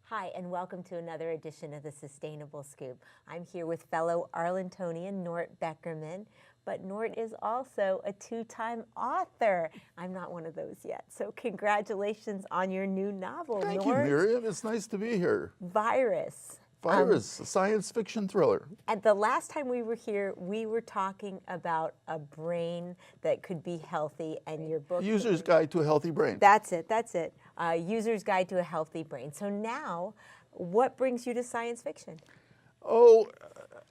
Hi, and welcome to another edition of the Sustainable Scoop. I'm here with fellow Arlingtonian Nort Beckerman, but Nort is also a two-time author. I'm not one of those yet, so congratulations on your new novel, Thank Nort. you, Miriam. It's nice to be here. Virus. Virus, a science fiction thriller. And the last time we were here, we were talking about a brain that could be healthy, and your book— User's Guide to a Healthy Brain. That's it, that's it. User's Guide to a Healthy Brain. So now, what brings you to science fiction? Oh,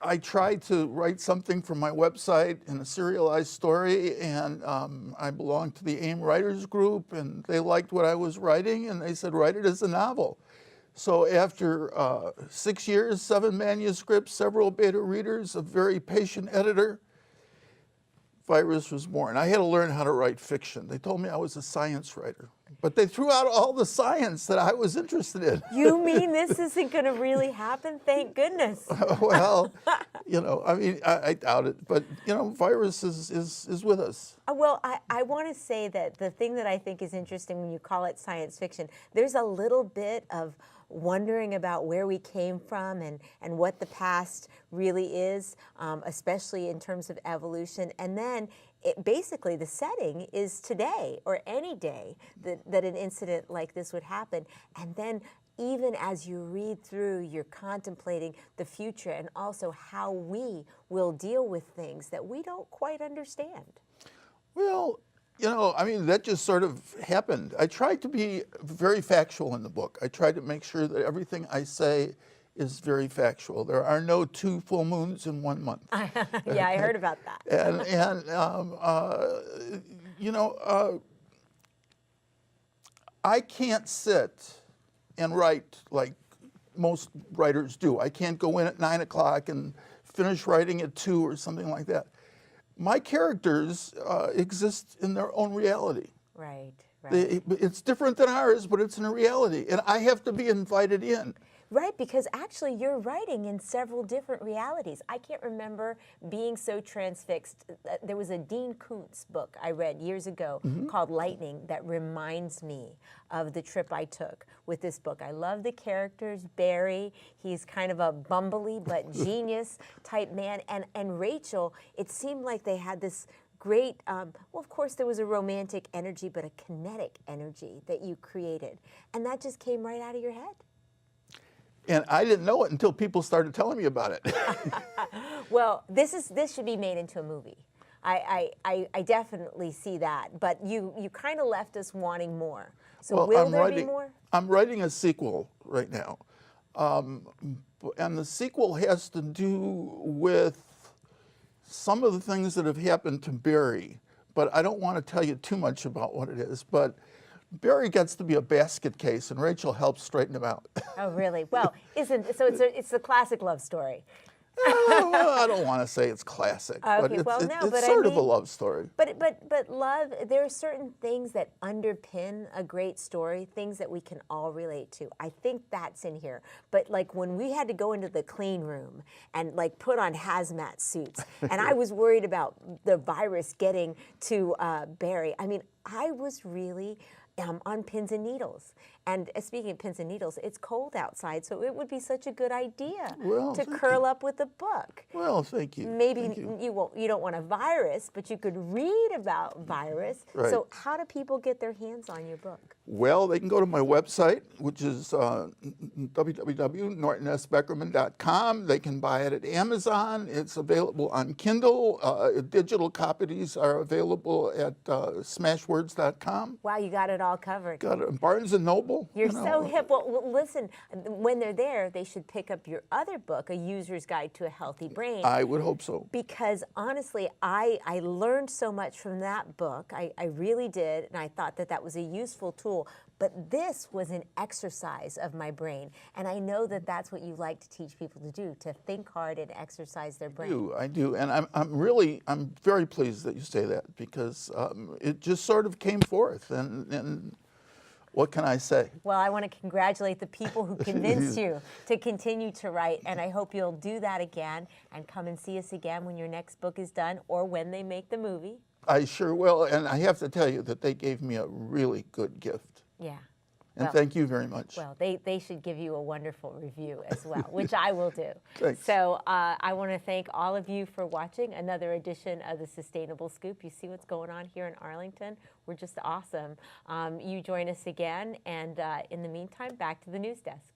I tried to write something for my website in a serialized story, and I belonged to the AIM Writers Group, and they liked what I was writing, and they said, write it as a novel. So after 6 years, 7 manuscripts, several beta readers, a very patient editor, Virus was born. I had to learn how to write fiction. They told me I was a science writer, but they threw out all the science that I was interested in. You mean this isn't going to really happen? Thank goodness. Well, you know, I mean, I doubt it, but, you know, Virus is with us. Well, I want to say that the thing that I think is interesting when you call it science fiction, there's a little bit of wondering about where we came from and what the past really is, especially in terms of evolution. And then basically the setting is today or any day that an incident like this would happen. And then even as you read through, you're contemplating the future and also how we will deal with things that we don't quite understand. Well, you know, I mean, that just sort of happened. I tried to be very factual in the book. I tried to make sure that everything I say is very factual. There are no 2 full moons in 1 month. Yeah, I heard about that. You know, I can't sit and write like most writers do. I can't go in at 9 o'clock and finish writing at 2 or something like that. My characters exist in their own reality. Right, right. It's different than ours, but it's in a reality, and I have to be invited in. Right, because actually you're writing in several different realities. I can't remember being so transfixed. There was a Dean Koontz book I read years ago called Lightning that reminds me of the trip I took with this book. I love the characters. Barry, he's kind of a bumbly but genius type man. And Rachel, it seemed like they had this great, well, of course there was a romantic energy, but a kinetic energy that you created. And that just came right out of your head. And I didn't know it until people started telling me about it. Well, this should be made into a movie. I definitely see that. But you kind of left us wanting more. So well, will there be more? I'm writing a sequel right now. And the sequel has to do with some of the things that have happened to Barry. But I don't want to tell you too much about what it is. But Barry gets to be a basket case, and Rachel helps straighten him out. Oh, really? Well, it's a classic love story. Well, I don't want to say it's classic, but it's, well, no, it's sort of a love story. But love, there are certain things that underpin a great story, things that we can all relate to. I think that's in here. But like when we had to go into the clean room and like put on hazmat suits, and I was worried about the virus getting to Barry. I mean, I was really on pins and needles. And speaking of pins and needles, it's cold outside, so it would be such a good idea to curl up with a book. Well, thank you. Maybe thank you. You don't want a virus, but you could read about virus. Right. So how do people get their hands on your book? Well, they can go to my website, which is www.nortbeckerman.com. They can buy it at Amazon. It's available on Kindle. Digital copies are available at smashwords.com. Wow, you got it all covered. Got it. Barnes & Noble. You're so hip. Well, listen, when they're there, they should pick up your other book, A User's Guide to a Healthy Brain. I would hope so. Because honestly, I learned so much from that book. I really did, and I thought that was a useful tool. But this was an exercise of my brain, and I know that that's what you like to teach people to do, to think hard and exercise their brain. I do, and I'm very pleased that you say that, because it just sort of came forth, and what can I say? Well, I want to congratulate the people who convinced you to continue to write, and I hope you'll do that again and come and see us again when your next book is done or when they make the movie. I sure will, and I have to tell you that they gave me a really good gift. Yeah. And thank you very much. Well, they should give you a wonderful review as well, which I will do. Thanks. So I want to thank all of you for watching another edition of the Sustainable Scoop. You see what's going on here in Arlington? We're just awesome. You join us again, and in the meantime, back to the news desk.